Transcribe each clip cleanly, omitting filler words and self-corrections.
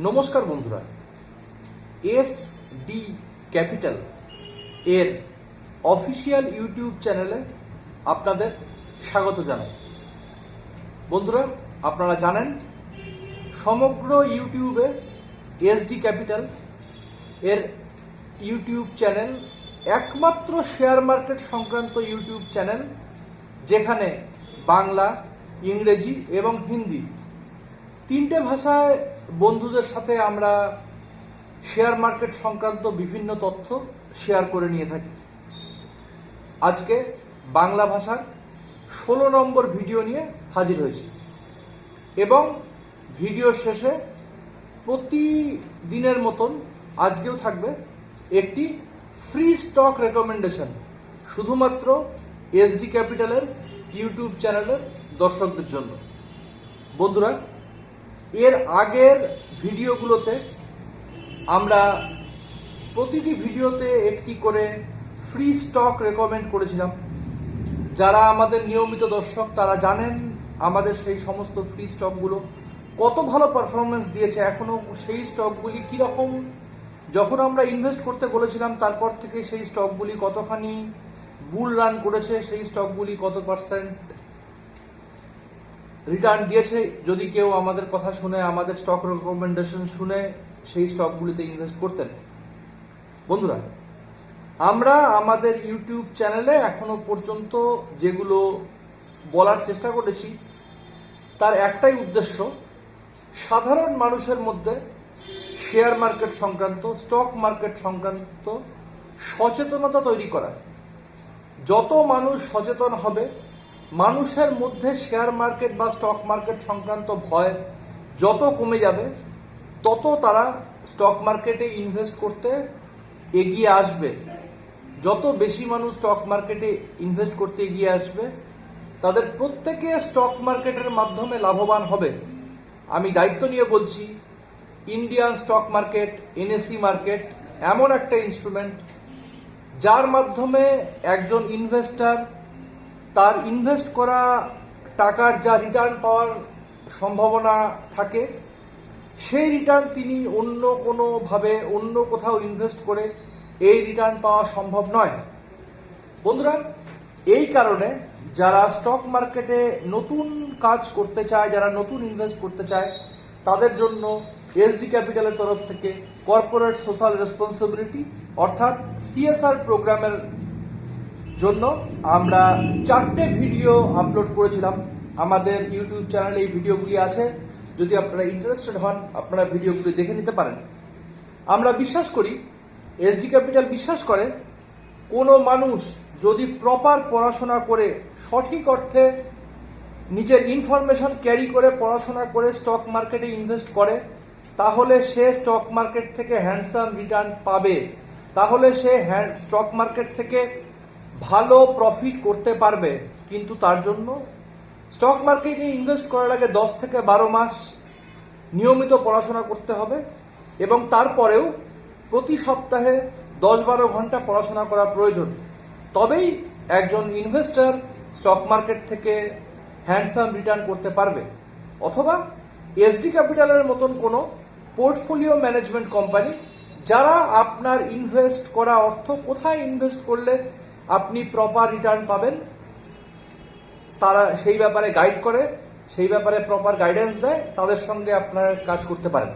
নমস্কার বন্ধুরা, S D capital এর অফিসিয়াল ইউটিউব চ্যানেলে আপনাদের স্বাগত জানাই। বন্ধুরা, আপনারা জানেন সমগ্র ইউটিউবে এস ডি ক্যাপিটাল এর ইউটিউব চ্যানেল একমাত্র শেয়ার মার্কেট সংক্রান্ত ইউটিউব চ্যানেল, যেখানে বাংলা, ইংরেজি এবং হিন্দি তিনটে ভাষায় বন্ধুদের সাথে আমরা শেয়ার মার্কেট সংক্রান্ত বিভিন্ন তথ্য শেয়ার করে নিয়ে থাকি। আজকে বাংলা ভাষার 16 নম্বর ভিডিও নিয়ে হাজির হয়েছি এবং ভিডিও শেষে প্রতিদিনের মতন আজকেও থাকবে একটি ফ্রি স্টক রেকমেন্ডেশন, শুধুমাত্র এসডি ক্যাপিটালের ইউটিউব চ্যানেলের দর্শকদের জন্য। বন্ধুরা, এর আগের ভিডিওগুলোতে আমরা প্রতিটি ভিডিওতে একটি করে ফ্রি স্টক রেকমেন্ড করেছিলাম। যারা আমাদের নিয়মিত দর্শক তারা জানেন আমাদের সেই সমস্ত ফ্রি স্টকগুলো কত ভালো পারফরমেন্স দিয়েছে। এখনো সেই স্টকগুলি কীরকম, যখন আমরা ইনভেস্ট করতে বলেছিলাম তারপর থেকে সেই স্টকগুলি কতখানি বুল রান করেছে, সেই স্টকগুলি কত পার্সেন্ট রিটার্ন দিয়েছে। যদি কেউ আমাদের কথা শুনে, আমাদের স্টক রেকমেন্ডেশন শুনে সেই স্টকগুলিতে ইনভেস্ট করতেন। বন্ধুরা, আমরা আমাদের ইউটিউব চ্যানেলে এখনো পর্যন্ত যেগুলো বলার চেষ্টা করেছি তার একটাই উদ্দেশ্য, সাধারণ মানুষের মধ্যে শেয়ার মার্কেট সংক্রান্ত, স্টক মার্কেট সংক্রান্ত সচেতনতা তৈরি করা। যত মানুষ সচেতন হবে, মানুষের মধ্যে শেয়ার মার্কেট বা স্টক মার্কেট সংক্রান্ত ভয় যত কমে যাবে, তত তারা স্টক মার্কেটে ইনভেস্ট করতে এগিয়ে আসবে। যত বেশি মানুষ স্টক মার্কেটে ইনভেস্ট করতে এগিয়ে আসবে, তাদের প্রত্যেকে স্টক মার্কেটের মাধ্যমে লাভবান হবে। আমি দায়িত্ব নিয়ে বলছি, Indian stock market, NSE market এমন একটা ইনস্ট্রুমেন্ট যার মাধ্যমে একজন ইনভেস্টর তার ইনভেস্ট করা টাকার যা রিটার্ন পাওয়ার সম্ভাবনা থাকে, সেই রিটার্ন তিনি অন্য কোনোভাবে অন্য কোথাও ইনভেস্ট করে এই রিটার্ন পাওয়া সম্ভব নয়। বন্ধুরা, এই কারণে যারা স্টক মার্কেটে নতুন কাজ করতে চায়, যারা নতুন ইনভেস্ট করতে চায়, তাদের জন্য এসডি ক্যাপিটালের তরফ থেকে কর্পোরেট সোশ্যাল রেসপন্সিবিলিটি অর্থাৎ সিএসআর প্রোগ্রামের জন্য আমরা 4টে ভিডিও আপলোড করেছিলাম। আমাদের ইউটিউব চ্যানেলে এই ভিডিওগুলি আছে, যদি আপনারা ইন্টারেস্টেড হন আপনারা ভিডিওগুলি দেখে নিতে পারেন। আমরা বিশ্বাস করি, এসডি ক্যাপিটাল বিশ্বাস করে, কোনো মানুষ যদি প্রপার পড়াশোনা করে, সঠিক অর্থে নিজের ইনফরমেশন ক্যারি করে পড়াশোনা করে স্টক মার্কেটে ইনভেস্ট করে, তাহলে সে স্টক মার্কেট থেকে হ্যান্ডসাম রিটার্ন পাবে। তাহলে সে স্টক মার্কেট থেকে ভালো প্রফিট করতে পারবে। কিন্তু তার জন্য স্টক মার্কেটে ইনভেস্ট করার আগে 10 থেকে 12 মাস নিয়মিত পড়াশোনা করতে হবে এবং তারপরেও প্রতি সপ্তাহে 10-12 ঘন্টা পড়াশোনা করা প্রয়োজন। তবেই একজন ইনভেস্টর স্টক মার্কেট থেকে হ্যান্ডসাম রিটার্ন করতে পারবে। অথবা এসডি ক্যাপিটালের মতন কোনো পোর্টফোলিও ম্যানেজমেন্ট কোম্পানি, যারা আপনার ইনভেস্ট করা অর্থ কোথায় ইনভেস্ট করলে আপনি প্রপার রিটার্ন পাবেন, তারা সেই ব্যাপারে গাইড করে, সেই ব্যাপারে প্রপার গাইডেন্স দেয়, তাদের সঙ্গে আপনারা কাজ করতে পারেন।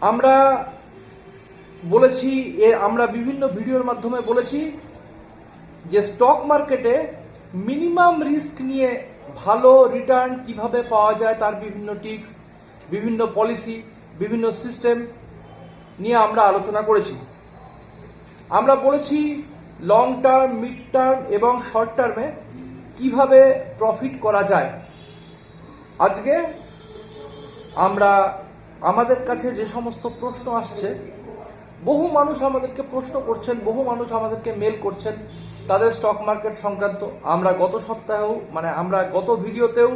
আমরা বলেছি, আমরা বিভিন্ন ভিডিওর মাধ্যমে বলেছি যে স্টক মার্কেটে মিনিমাম রিস্ক নিয়ে ভালো রিটার্ন কিভাবে পাওয়া যায় তার বিভিন্ন টিপস, বিভিন্ন পলিসি, বিভিন্ন সিস্টেম নিয়ে আমরা আলোচনা করেছি। আমরা বলেছি লং টার্ম, মিড টার্ম এবং শর্ট টার্মে কিভাবে প্রফিট করা যায়। আজকে আমরা আমাদের কাছে যে সমস্ত প্রশ্ন আসছে, বহু মানুষ আমাদেরকে প্রশ্ন করছেন, বহু মানুষ আমাদেরকে মেল করছেন তাদের স্টক মার্কেট সংক্রান্ত। আমরা গত সপ্তাহেও আমরা গত ভিডিওতেও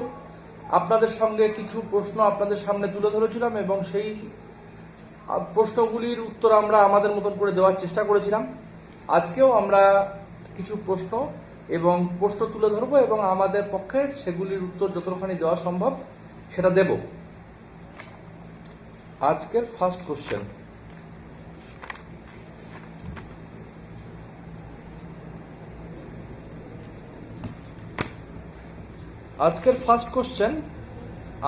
আপনাদের সঙ্গে কিছু প্রশ্ন আপনাদের সামনে তুলে ধরেছিলাম এবং সেই প্রশ্নগুলির উত্তর আমরা আমাদের মতন করে দেওয়ার চেষ্টা করেছিলাম। আজকেও আমরা কিছু প্রশ্ন তুলে ধরবো এবং আমাদের পক্ষে সেগুলির উত্তর যতখানি দেওয়া সম্ভব সেটা দেব। আজকের ফার্স্ট কোশ্চেন,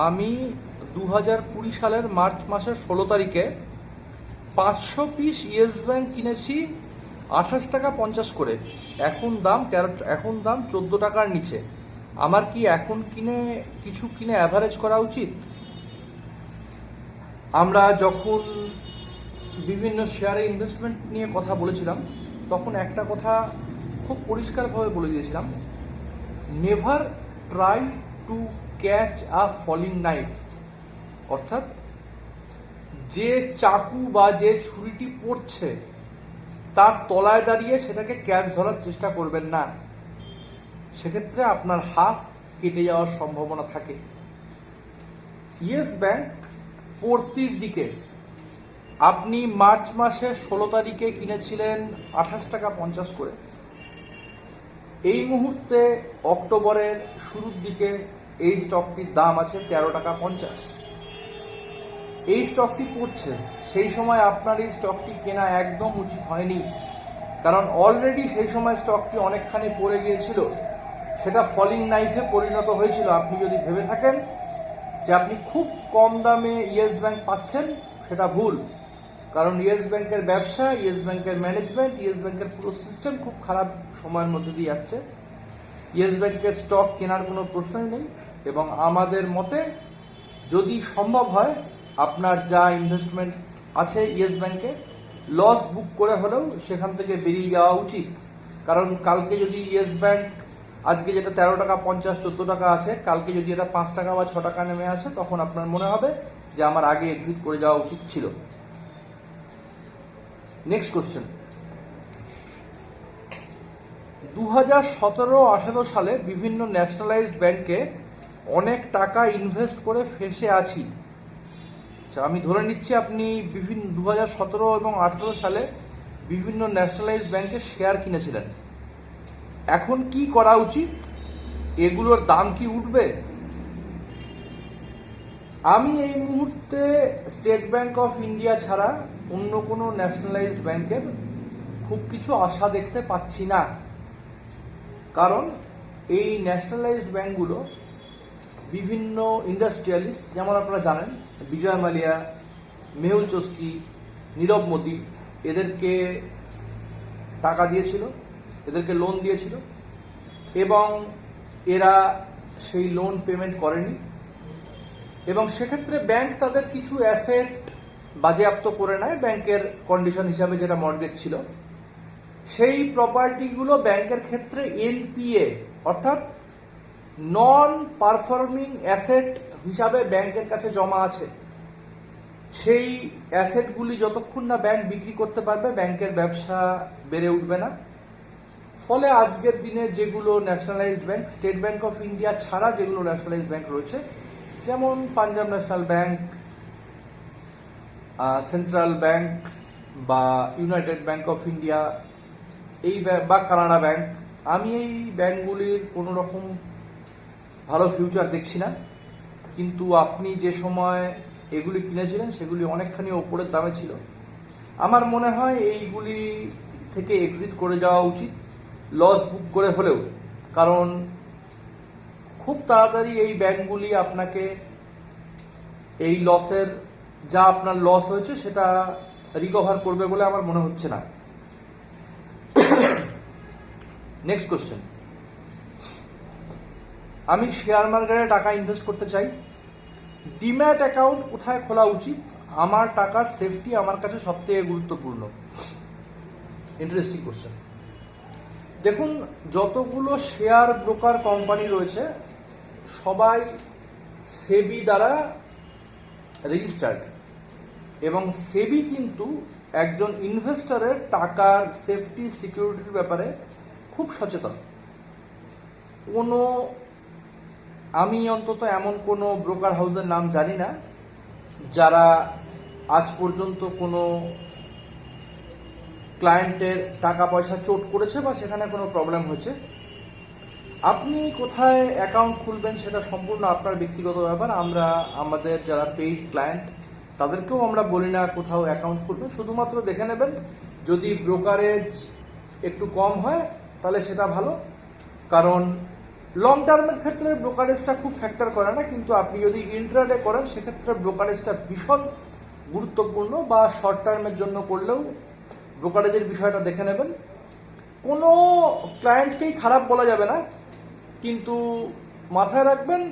আমি 2020 সালের মার্চ মাসের 16 তারিখে 500 পিস ইয়েস ব্যাংক কিনেছি 28 টাকা 50 করে। এখন দাম 14 টাকার নিচে। আমার কি এখন কিছু কিনে অ্যাভারেজ করা উচিত? আমরা যখন বিভিন্ন শেয়ারে ইনভেস্টমেন্ট নিয়ে কথা বলেছিলাম তখন একটা কথা খুব পরিষ্কারভাবে বলে দিয়েছিলাম, never try to catch a falling knife. অর্থাৎ যে চাকু বা যে ছুরিটি পড়ছে তার তলায় দাঁড়িয়ে সেটাকে ক্যাচ ধরার চেষ্টা করবেন না, সেক্ষেত্রে আপনার হাত কেটে যাওয়ার সম্ভাবনা থাকে। ইয়েস ব্যাংক পড়তির দিকে আপনি মার্চ মাসের 16 তারিখে কিনেছিলেন 28 টাকা 50 করে। এই মুহূর্তে অক্টোবরের শুরুর দিকে এই স্টকটির দাম আছে 13 টাকা 50। এই স্টকটি পড়ছে, সেই সময় আপনার এই স্টকটি কেনা একদম উচিত হয়নি, কারণ অলরেডি সেই সময় স্টকটি অনেকখানি পড়ে গিয়েছিল, সেটা ফলিং নাইফে পরিণত হয়েছিল। আপনি যদি ভেবে থাকেন যে আপনি খুব কম দামে ইয়েস ব্যাংক পাচ্ছেন, সেটা ভুল। কারণ ইয়েস ব্যাংকের ব্যবসা, ইয়েস ব্যাংকের ম্যানেজমেন্ট, ইয়েস ব্যাংকের পুরো সিস্টেম খুব খারাপ সময়ের মধ্যে দিয়ে যাচ্ছে। ইয়েস ব্যাংকের স্টক কেনার কোনো প্রশ্নই নেই, এবং আমাদের মতে যদি সম্ভব হয় আপনার যা ইনভেস্টমেন্ট আছে ইয়েস ব্যাংকে, লস বুক করে হলেও সেখান থেকে বেরিয়ে যাওয়া উচিত। কারণ কালকে যদি ইয়েস ব্যাংক আজকে যেটা 13 টাকা 50 14 টাকা আছে, কালকে যদি এটা 5 টাকা বা 6 টাকা নেমে আসে, তখন আপনার মনে হবে যে আমার আগে এক্সিট করে যাওয়া উচিত ছিল। নেক্সট কোশ্চেন, 2017-18 সালে বিভিন্ন ন্যাশনালাইজড ব্যাংকে অনেক টাকা ইনভেস্ট করে ফেঁসে আছি। আমি ধরে নিচ্ছি আপনি 2017 এবং 18 সালে বিভিন্ন ন্যাশনালাইজড ব্যাংকে শেয়ার কিনেছিলেন। এখন কি করা উচিত? এগুলোর দাম কি উঠবে? আমি এই মুহূর্তে স্টেট ব্যাংক অফ ইন্ডিয়া ছাড়া অন্য কোনো ন্যাশনালাইজড ব্যাংকের খুব কিছু আশা দেখতে পাচ্ছি না। কারণ এই ন্যাশনালাইজড ব্যাংকগুলো বিভিন্ন ইন্ডাস্ট্রিয়ালিস্ট, যেমন আপনারা জানেন বিজয় মালিয়া, মেহুল চস্কি, নীরব মোদি, এদেরকে টাকা দিয়েছিল, এদেরকে লোন দিয়েছিল, এবং এরা সেই লোন পেমেন্ট করেনি, এবং সেক্ষেত্রে ব্যাংক তাদের কিছু অ্যাসেট বাজেয়াপ্ত করে নেয় ব্যাংকের কন্ডিশন হিসাবে, যেটা মর্গেজ ছিল। সেই প্রপার্টিগুলো ব্যাংকের ক্ষেত্রে এনপিএ অর্থাৎ নন পারফর্মিং অ্যাসেট হিসাবে ব্যাংকের কাছে জমা আছে। সেই অ্যাসেটগুলি যতক্ষণ না ব্যাংক বিক্রি করতে পারবে, ব্যাংকের ব্যবসা বেড়ে উঠবে না। ফলে আজকের দিনে যেগুলো nationalised bank, state bank of India ছাড়া যেগুলো ন্যাশনালাইজড ব্যাংক রয়েছে, যেমন Punjab national bank, central bank বা ইউনাইটেড ব্যাংক অফ ইন্ডিয়া, এই বা কানাডা ব্যাংক, আমি এই ব্যাংকগুলির কোনো রকম ভালো ফিউচার দেখছি না। কিন্তু আপনি যে সময় এগুলি কিনেছিলেন সেগুলি অনেকখানি ওপরের দামে ছিল। আমার মনে হয় এইগুলি থেকে এক্সিট করে যাওয়া উচিত, লস বুক করে হলেও। কারণ খুব তাড়াতাড়ি এই ব্যাংকগুলি আপনাকে এই লসের, যা আপনার লস হয়েছে সেটা রিকভার করবে বলে আমার মনে হচ্ছে না। নেক্সট কোশ্চেন, আমি শেয়ার মার্কেটে টাকা ইনভেস্ট করতে চাই, ডিম্যাট অ্যাকাউন্ট কোথায় খোলা উচিত? আমার টাকার সেফটি আমার কাছে সবথেকে গুরুত্বপূর্ণ। Interesting question. দেখুন, যতগুলো শেয়ার ব্রোকার কোম্পানি রয়েছে সবাই সেবি দ্বারা রেজিস্টার্ড, এবং সেবি কিন্তু একজন ইনভেস্টরের টাকার সেফটি সিকিউরিটির ব্যাপারে খুব সচেতন। আমি অন্তত এমন কোনো ব্রোকার হাউসের নাম জানি না যারা আজ পর্যন্ত কোনো ক্লায়েন্টের টাকা পয়সা চোট করেছে বা সেখানে কোনো প্রবলেম হয়েছে। আপনি কোথায় অ্যাকাউন্ট খুলবেন সেটা সম্পূর্ণ আপনার ব্যক্তিগত ব্যাপার। আমরা আমাদের যারা পেইড ক্লায়েন্ট তাদেরকেও আমরা বলি না কোথাও অ্যাকাউন্ট খুলবেন, শুধুমাত্র দেখে নেবেন যদি ব্রোকারেজ একটু কম হয় তাহলে সেটা ভালো, কারণ লং টার্মের ক্ষেত্রে ব্রোকারেজটা খুব ফ্যাক্টর করে না, কিন্তু আপনি যদি ইন্ট্রাডে করেন সেক্ষেত্রে ব্রোকারেজটা ভীষণ গুরুত্বপূর্ণ, বা শর্ট টার্মের জন্য করলেও ব্রোকারেজের বিষয়টা দেখে নেবেন। কোনো ক্লায়েন্টকেই খারাপ বলা যাবে না, কিন্তু মাথায় রাখবেন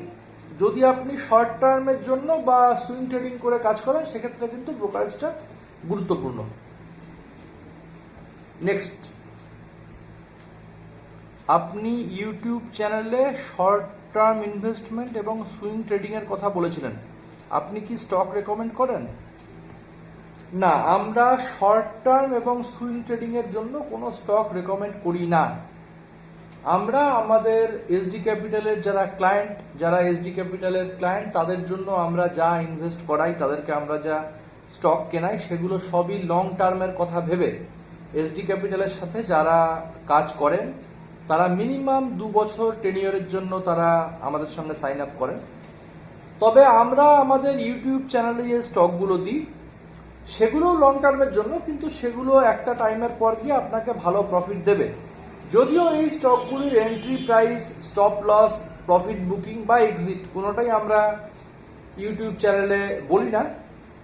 যদি আপনি শর্ট টার্মের জন্য বা সুইং ট্রেডিং করে কাজ করেন সেক্ষেত্রে কিন্তু ব্রোকারেজটা গুরুত্বপূর্ণ। নেক্সট, আপনি ইউটিউব চ্যানেলে শর্ট টার্ম ইনভেস্টমেন্ট এবং সুইং ট্রেডিং এর কথা বলেছিলেন, আপনি কি স্টক রেকমেন্ড করেন? না, আমরা শর্ট টার্ম এবং সুইং ট্রেডিং এর জন্য কোনো স্টক রেকমেন্ড করি না। আমরা আমাদের এসডি ক্যাপিটালের যারা এসডি ক্যাপিটালের ক্লায়েন্ট তাদের জন্য আমরা যা ইনভেস্ট করাই, তাদেরকে আমরা যা স্টক কেনাই, সেগুলো সবই লং টার্মের কথা ভেবে। এসডি ক্যাপিটালের সাথে যারা কাজ করেন তারা মিনিমাম 2 বছর টেনিয়রের জন্য তারা আমাদের সঙ্গে সাইন আপ করেন। তবে আমরা আমাদের ইউটিউব চ্যানেলে যে স্টকগুলো দিই সেগুলো লং টার্মের জন্য, কিন্তু সেগুলো একটা টাইমের পর গিয়ে আপনাকে ভালো প্রফিট দেবে। যদিও এই স্টকগুলির entry price, stop loss, profit booking বা এক্সিট কোনোটাই আমরা ইউটিউব চ্যানেলে বলি না,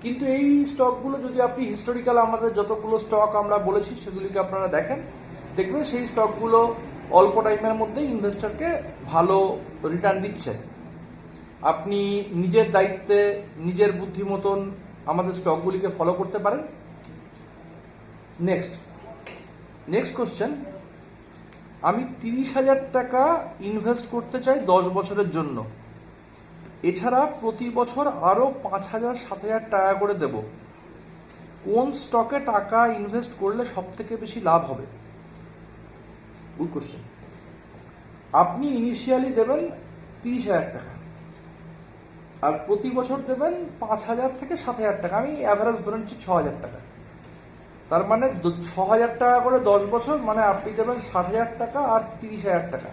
কিন্তু এই স্টকগুলো যদি আপনি হিস্টোরিক্যাল আমাদের যতগুলো স্টক আমরা বলেছি সেগুলিকে আপনারা দেখবেন সেই স্টকগুলো অল্প টাইমের মধ্যে ইনভেস্টরকে ভালো রিটার্ন দিচ্ছে। আপনি নিজের দায়িত্বে নিজের বুদ্ধি মতন আমাদের স্টকগুলিকে ফলো করতে পারেন। নেক্সট কোশ্চেন, আমি 30,000 টাকা ইনভেস্ট করতে চাই 10 বছরের জন্য, এছাড়া প্রতি বছর আরো 5,000 7,000 টাকা করে দেব, কোন স্টকে টাকা ইনভেস্ট করলে সব থেকে বেশি লাভ হবে? Good question. আপনি ইনিশিয়ালি দেবেন 30,000 টাকা আর প্রতি বছর দেবেন 5,000 থেকে 7,000 টাকা, আমি অ্যাভারেজ ধরে নিচ্ছি 6,000 টাকা। তার মানে 6,000 টাকা করে 10 বছর, মানে আপনি দেবেন 60,000 টাকা আর 30,000 টাকা,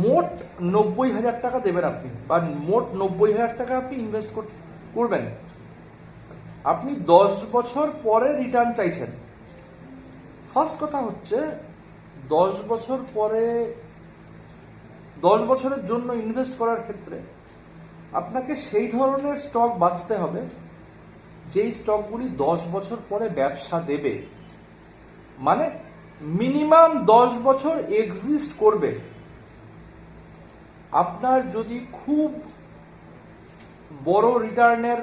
মোট 90,000 টাকা দেবেন আপনি, বা মোট 90,000 টাকা আপনি ইনভেস্ট করবেন। আপনি 10 বছর পরে রিটার্ন চাইছেন। ফার্স্ট কথা হচ্ছে 10 বছর পরে 10 বছরের জন্য ইনভেস্ট করার ক্ষেত্রে আপনাকে সেই ধরনের স্টক বাছতে হবে যেই স্টকগুলি 10 বছর পরে ব্যবসা দেবে, মানে মিনিমাম 10 বছর এক্সিস্ট করবে। আপনার যদি খুব বড় রিটার্নের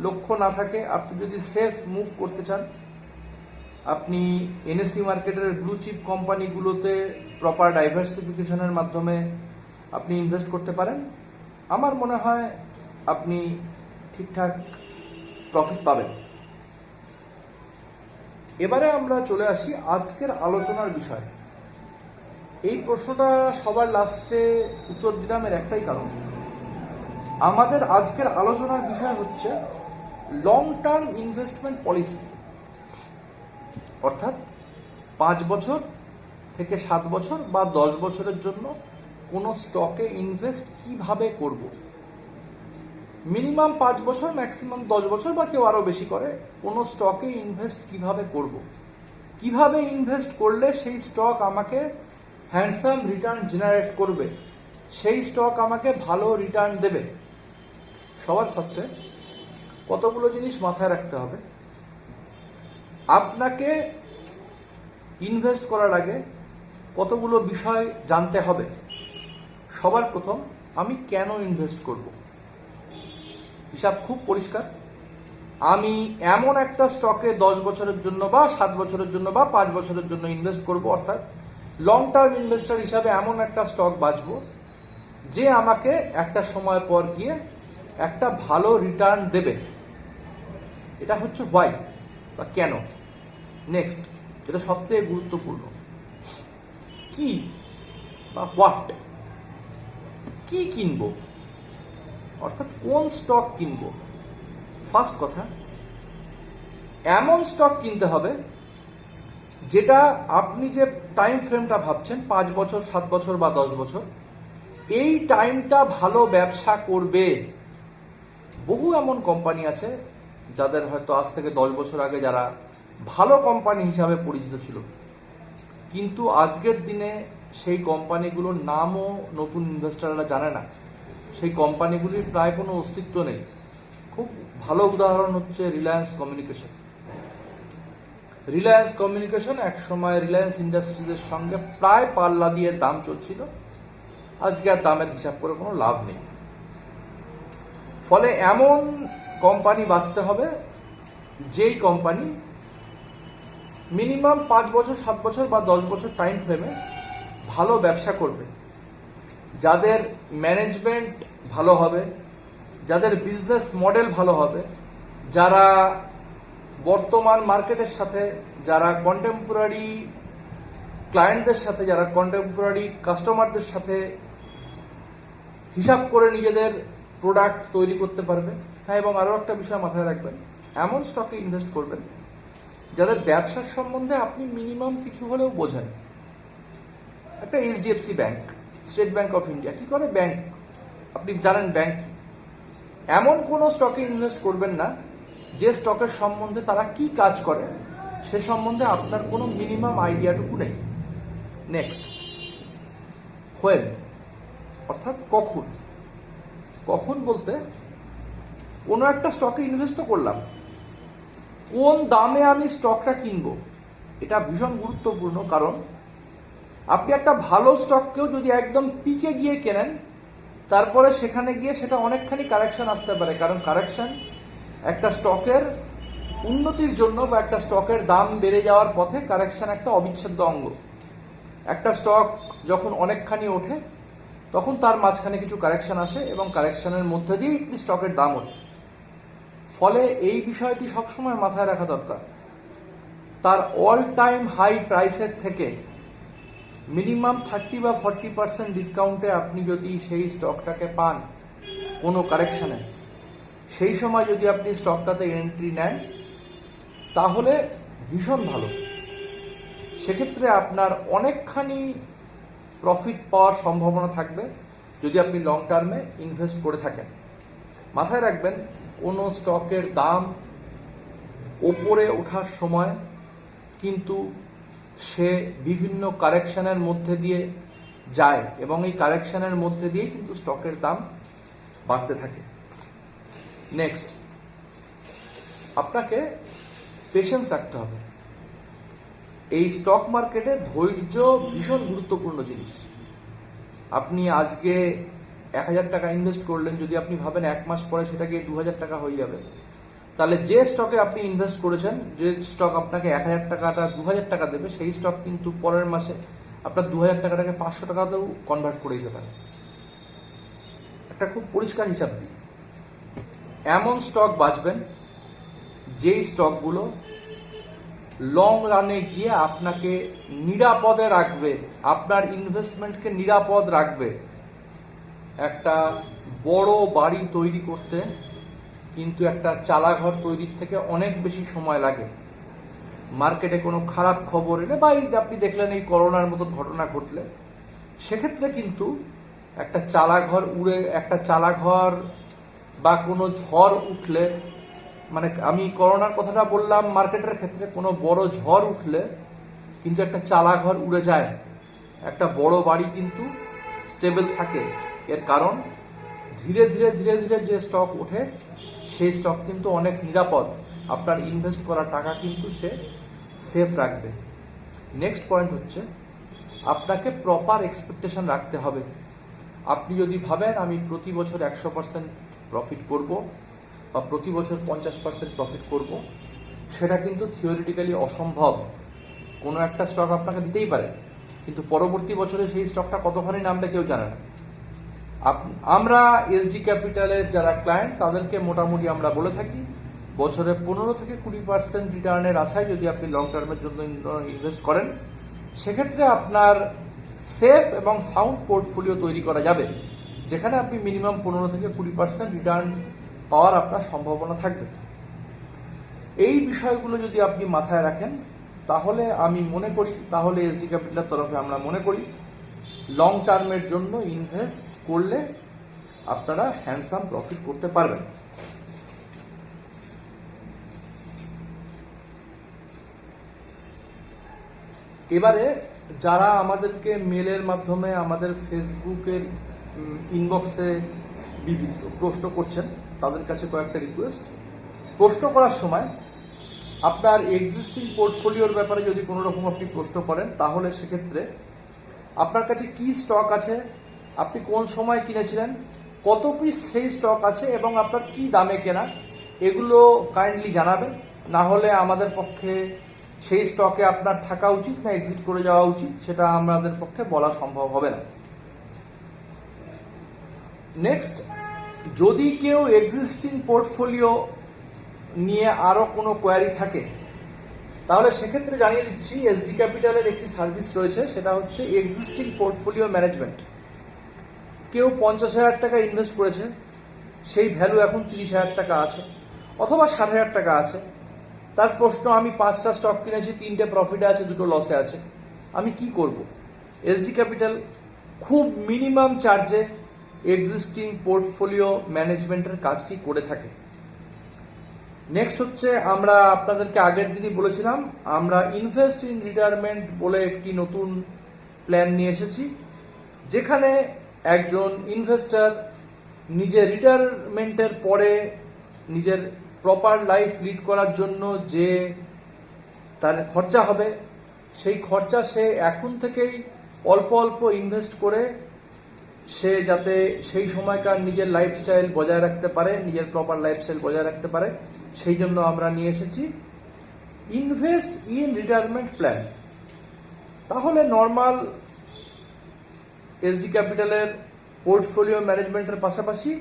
লক্ষ্য না থাকে, আপনি যদি সেফ মুভ করতে চান, আপনি এনএসসি মার্কেটের ব্লু চিপ কোম্পানিগুলোতে প্রপার ডাইভার্সিফিকেশনের মাধ্যমে আপনি ইনভেস্ট করতে পারেন। আমার মনে হয় আপনি ঠিকঠাক প্রফিট পাবেন। এবারে আমরা চলে আসি আজকের আলোচনার বিষয়। এই প্রশ্নটা সবার লাস্টে উত্তর দিলাম এর একটাই কারণ, আমাদের আজকের আলোচনার বিষয় হচ্ছে লং টার্ম ইনভেস্টমেন্ট পলিসি, অর্থাৎ 5 বছর থেকে 7 বছর বা 10 বছরের জন্য কোনো স্টকে ইনভেস্ট কিভাবে করব। মিনিমাম 5 বছর, ম্যাক্সিমাম 10 বছর, বা কেউ আরো বেশি করে, কোনো স্টকে ইনভেস্ট কিভাবে করব, কিভাবে ইনভেস্ট করলে সেই স্টক আমাকে হ্যান্ডসাম রিটার্ন জেনারেট করবে, সেই স্টক আমাকে ভালো রিটার্ন দেবে। সবার ফার্স্টে কতগুলো জিনিস মাথায় রাখতে হবে। আপনাকে ইনভেস্ট করার আগে কতগুলো বিষয় জানতে হবে। সবার প্রথম, আমি কেন ইনভেস্ট করব। হিসাব খুব পরিষ্কার, আমি এমন একটা স্টকে 10 বছরের জন্য বা 7 বছরের জন্য বা 5 বছরের জন্য ইনভেস্ট করব, অর্থাৎ লং টার্ম ইনভেস্টর হিসাবে এমন একটা স্টক বাছবো যে আমাকে একটা সময় পর গিয়ে একটা ভালো রিটার্ন দেবে। এটা হচ্ছে হোয়াই বা কেন। নেক্সট, যেটা সবথেকে গুরুত্বপূর্ণ, কি বা হোয়াট, কি কিনবো, অর্থাৎ কোন স্টক কিনবো। ফার্স্ট কথা, এমন স্টক কিনতে হবে যেটা আপনি যে টাইম ফ্রেমটা ভাবছেন 5 বছর, 7 বছর বা 10 বছর, এই টাইমটা ভালো ব্যবসা করবে। বহু এমন কোম্পানি আছে যাদের হয়তো আজ থেকে 10 বছর আগে যারা ভালো কোম্পানি হিসাবে পরিচিত ছিল, কিন্তু আজকের দিনে সেই কোম্পানিগুলোর নামও নতুন ইনভেস্টররা জানে না, সেই কোম্পানিগুলির প্রায় কোনো অস্তিত্ব নেই। খুব ভালো উদাহরণ হচ্ছে রিলায়েন্স কমিউনিকেশন। রিলায়েন্স কমিউনিকেশন এক সময় রিলায়েন্স ইন্ডাস্ট্রিজের সঙ্গে প্রায় পাল্লা দিয়ে দাম চলছিল, আজকে আর দামের হিসাব করে কোনো লাভ নেই। ফলে এমন কোম্পানি বাঁচতে হবে যেই কোম্পানি মিনিমাম 5 বছর 7 বছর বা 10 বছর টাইম ফ্রেমে ভালো ব্যবসা করবে, যাদের ম্যানেজমেন্ট ভালো হবে, যাদের বিজনেস মডেল ভালো হবে, যারা বর্তমান মার্কেটের সাথে, যারা কন্টেম্পোরারি ক্লায়েন্টদের সাথে, যারা কন্টেম্পোরারি কাস্টমারদের সাথে হিসাব করে নিজেদের প্রোডাক্ট তৈরি করতে পারবে। হ্যাঁ, এবং আরও একটা বিষয় মাথায় রাখবেন, এমন স্টকে ইনভেস্ট করবেন যাদের ব্যবসার সম্বন্ধে আপনি মিনিমাম কিছু হলেও বোঝেন। একটা HDFC bank, state bank of India কি করে ব্যাংক, আপনি জানেন ব্যাংক। এমন কোনো স্টকে ইনভেস্ট করবেন না যে স্টকের সম্বন্ধে তারা কি কাজ করে সে সম্বন্ধে আপনার কোনো মিনিমাম আইডিয়াটুকু নেই। নেক্সট, হোয়েন, অর্থাৎ কখন। কখন বলতে কোনো একটা স্টকে ইনভেস্ট তো করলাম, কোন দামে আমি স্টকটা কিনবো এটা ভীষণ গুরুত্বপূর্ণ। কারণ আপনি একটা ভালো স্টককেও যদি একদম পিকে গিয়ে কেনেন, তারপরে সেখানে গিয়ে সেটা অনেকখানি কারেকশন আসতে পারে। কারণ কারেকশন একটা স্টকের উন্নতির জন্য বা একটা স্টকের দাম বেড়ে যাওয়ার পথে কারেকশন একটা অবিচ্ছেদ্য অঙ্গ। একটা স্টক যখন অনেকখানি ওঠে তখন তার মাঝখানে কিছু কারেকশন আসে এবং কারেকশনের মধ্যে দিয়েই স্টকের দাম ওঠে। ফলে এই বিষয়টি সবসময় মাথায় রাখা দরকার। তার অল টাইম হাই প্রাইসের থেকে মিনিমাম 30 বা 40% ডিসকাউন্টে আপনি যদি সেই স্টকটাকে পান কোনো কারেকশনে, সেই সময় যদি আপনি স্টকটাতে এন্ট্রি নেন তাহলে ভীষণ ভালো। সেক্ষেত্রে আপনার অনেকখানি প্রফিট পাওয়ার সম্ভাবনা থাকবে যদি আপনি লং টার্মে ইনভেস্ট করে থাকেন। মাথায় রাখবেন, কোনো স্টকের দাম ওপরে ওঠার সময় কিন্তু সে বিভিন্ন কারেকশনের মধ্যে দিয়ে যায় এবং এই কারেকশনের মধ্যে দিয়েই কিন্তু স্টকের দাম বাড়তে থাকে। নেক্সট, আপনাকে পেশেন্স রাখতে হবে। এই স্টক মার্কেটে ধৈর্য ভীষণ গুরুত্বপূর্ণ জিনিস। আপনি আজকে 1000 টাকা ইনভেস্ট করলেন, যদি আপনি ভাবেন 1 মাস পরে সেটা গিয়ে 2000 টাকা হয়ে যাবে, তাহলে যে স্টকে আপনি ইনভেস্ট করেছেন, যে স্টক আপনাকে 1000 টাকাটা 2000 টাকা দেবে, সেই স্টক কিন্তু পরের মাসে আপনার 2000 টাকাটাকে 500 টাকাতেও কনভার্ট করে দিতে পারে। একটা খুব পরিষ্কার হিসাব দিই, এমন স্টক বাছবেন যেই স্টকগুলো লং রানে গিয়ে আপনাকে নিরাপদে রাখবে, আপনার ইনভেস্টমেন্টকে নিরাপদ রাখবে। একটা বড় বাড়ি তৈরি করতে কিন্তু একটা চালাঘর তৈরির থেকে অনেক বেশি সময় লাগে। মার্কেটে কোনো খারাপ খবর এলে বা এই আপনি দেখলেন এই করোনার মতো ঘটনা ঘটলে, সেক্ষেত্রে কিন্তু একটা চালাঘর বা কোনো ঝড় উঠলে, মানে আমি করোনার কথাটা বললাম মার্কেটের ক্ষেত্রে, কোনো বড় ঝড় উঠলে কিন্তু একটা চালাঘর উড়ে যায়, একটা বড় বাড়ি কিন্তু স্টেবল থাকে। এর কারণ ধীরে ধীরে ধীরে ধীরে যে স্টক ওঠে সেই স্টক কিন্তু অনেক নিরাপদ, আপনার ইনভেস্ট করা টাকা কিন্তু সে সেফ রাখবে। নেক্সট পয়েন্ট হচ্ছে আপনাকে প্রপার এক্সপেকটেশন রাখতে হবে। আপনি যদি ভাবেন আমি প্রতি বছর 100% প্রফিট করব বা প্রতি বছর 50% প্রফিট করব, সেটা কিন্তু থিওরিটিক্যালি অসম্ভব। কোনো একটা স্টক আপনাকে দিতেই পারে, কিন্তু পরবর্তী বছরে সেই স্টকটা কতখানি নামবে কেউ জানে না। আমরা এসডি ক্যাপিটালের যারা ক্লায়েন্ট তাদেরকে মোটামুটি আমরা বলে থাকি বছরে 15 থেকে 20% রিটার্নের আশায় যদি আপনি লং টার্মের জন্য ইনভেস্ট করেন, সেক্ষেত্রে আপনার সেফ এবং সাউন্ড পোর্টফোলিও তৈরি করা যাবে, যেখানে আপনি মিনিমাম 15 থেকে 20% রিটার্ন পাওয়ার আপনার সম্ভাবনা থাকবে। এই বিষয়গুলো যদি আপনি মাথায় রাখেন তাহলে আমি মনে করি, তাহলে এসডি ক্যাপিটালের তরফে আমরা মনে করি লং টার্মের জন্য ইনভেস্ট করলে আপনারা হ্যান্ডসাম প্রফিট করতে পারবেন। এবারে যারা আমাদেরকে মেলের মাধ্যমে আমাদের ফেসবুকের ইনবক্সে বিভিন্ন প্রশ্ন করছেন, তাদের কাছে কয়েকটা রিকোয়েস্ট। প্রশ্ন করার সময় আপনার এক্সিস্টিং পোর্টফোলিওর ব্যাপারে যদি কোনো রকম আপনি প্রশ্ন করেন, তাহলে সেক্ষেত্রে আপনার কাছে কি স্টক আছে, আপনি কোন সময় কিনেছিলেন, কত পিস সেই স্টক আছে এবং আপনার কি দামে কেনা, এগুলো কাইন্ডলি জানাবেন। না হলে আমাদের পক্ষে সেই স্টকে আপনার থাকা উচিত না এক্সিট করে যাওয়া উচিত সেটা আমাদের পক্ষে বলা সম্ভব হবে না। নেক্সট, যদি কেউ এক্সিস্টিং পোর্টফোলিও নিয়ে আরো কোনো কোয়ারি থাকে, তাহলে সেক্ষেত্রে জানিয়ে দিচ্ছি এসডি ক্যাপিটালের একটি সার্ভিস রয়েছে, সেটা হচ্ছে এক্সিস্টিং পোর্টফোলিও ম্যানেজমেন্ট। কেউ 50,000 টাকা ইনভেস্ট করেছে, সেই ভ্যালু এখন 30,000 টাকা আছে অথবা 60,000 টাকা আছে। তার প্রশ্ন, আমি 5টা স্টক কিনেছি, 3টে প্রফিটে আছে, 2টো লসে আছে, আমি কি করব? এসডি ক্যাপিটাল খুব মিনিমাম চার্জে এক্সিস্টিং পোর্টফোলিও ম্যানেজমেন্টের কাজটি করে থাকে। নেক্সট হচ্ছে, আমরা আপনাদেরকে আগের দিনই বলেছিলাম আমরা ইনভেস্ট ইন রিটায়ারমেন্ট বলে একটি নতুন প্ল্যান নিয়ে এসেছি, যেখানে একজন ইনভেস্টর নিজের রিটায়ারমেন্টের পরে নিজের প্রপার লাইফ লিড করার জন্য যে তার খরচা হবে, সেই খরচা সে এখন থেকেই অল্প অল্প ইনভেস্ট করে সে যাতে সেই সময়কার নিজের লাইফস্টাইল বজায় রাখতে পারে, নিজের প্রপার লাইফস্টাইল বজায় রাখতে পারে, সেই জন্য আমরা নিয়ে এসেছি ইনভেস্ট ইন রিটায়ারমেন্ট প্ল্যান। তাহলে নর্মাল এসডি ক্যাপিটালের পোর্টফোলিও ম্যানেজমেন্টের পাশাপাশি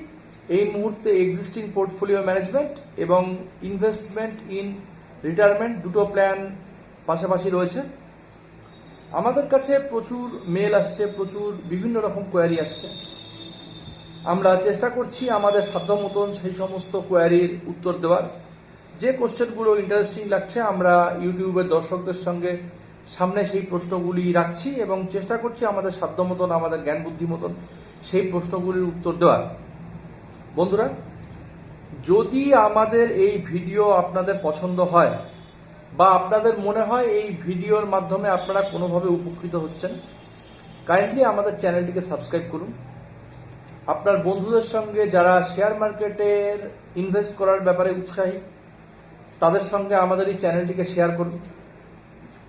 এই মুহূর্তে এক্সিস্টিং পোর্টফোলিও ম্যানেজমেন্ট এবং ইনভেস্টমেন্ট ইন রিটায়ারমেন্ট দুটো প্ল্যান পাশাপাশি রয়েছে। আমাদের কাছে প্রচুর মেল আসছে, প্রচুর বিভিন্ন রকম কোয়ারি আসছে। আমরা চেষ্টা করছি আমাদের সাধ্য মতন সেই সমস্ত কোয়ারির উত্তর দেওয়ার। যে কোশ্চেনগুলো ইন্টারেস্টিং লাগছে আমরা ইউটিউবের দর্শকদের সঙ্গে সামনে সেই প্রশ্নগুলি রাখছি এবং চেষ্টা করছি আমাদের সাধ্য মতন, আমাদের জ্ঞান বুদ্ধি মতন সেই প্রশ্নগুলির উত্তর দেওয়ার। বন্ধুরা, যদি আমাদের এই ভিডিও আপনাদের পছন্দ হয় বা আপনাদের মনে হয় এই ভিডিওর মাধ্যমে আপনারা কোনোভাবে উপকৃত হচ্ছেন, কাইন্ডলি আমাদের চ্যানেলটিকে সাবস্ক্রাইব করুন। আপনার বন্ধুদের সঙ্গে যারা শেয়ার মার্কেটের ইনভেস্ট করার ব্যাপারে উৎসাহী, তাদের সঙ্গে আমাদের এই চ্যানেলটিকে শেয়ার করুন।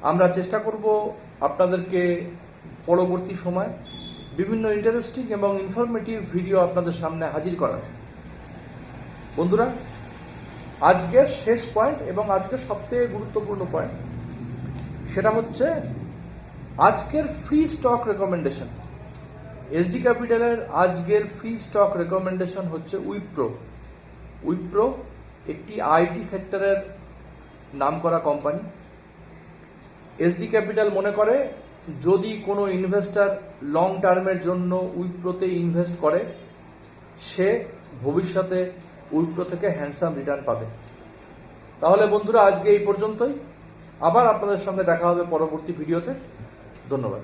আমরা চেষ্টা করব আপনাদেরকে পরবর্তী সময় বিভিন্ন ইন্টারেস্টিং এবং ইনফরমেটিভ ভিডিও আপনাদের সামনে হাজির করার। বন্ধুরা, আজকের শেষ পয়েন্ট এবং আজকের সবথেকে গুরুত্বপূর্ণ পয়েন্ট, সেটা হচ্ছে আজকের ফ্রি স্টক রেকমেন্ডেশন। এসডি ক্যাপিটালের আজকের ফ্রি স্টক রেকমেন্ডেশন হচ্ছে উইপ্রো। উইপ্রো একটি আইটি সেক্টরের নামকরা কোম্পানি। এসডি ক্যাপিটাল মনে করে যদি কোনো ইনভেস্টর লং টার্মের জন্য উইপ্রোতে ইনভেস্ট করে, সে ভবিষ্যতে উইপ্রো থেকে হ্যান্ডসাম রিটার্ন পাবে। তাহলে বন্ধুরা, আজকে এই পর্যন্তই। আবার আপনাদের সঙ্গে দেখা হবে পরবর্তী ভিডিওতে। ধন্যবাদ।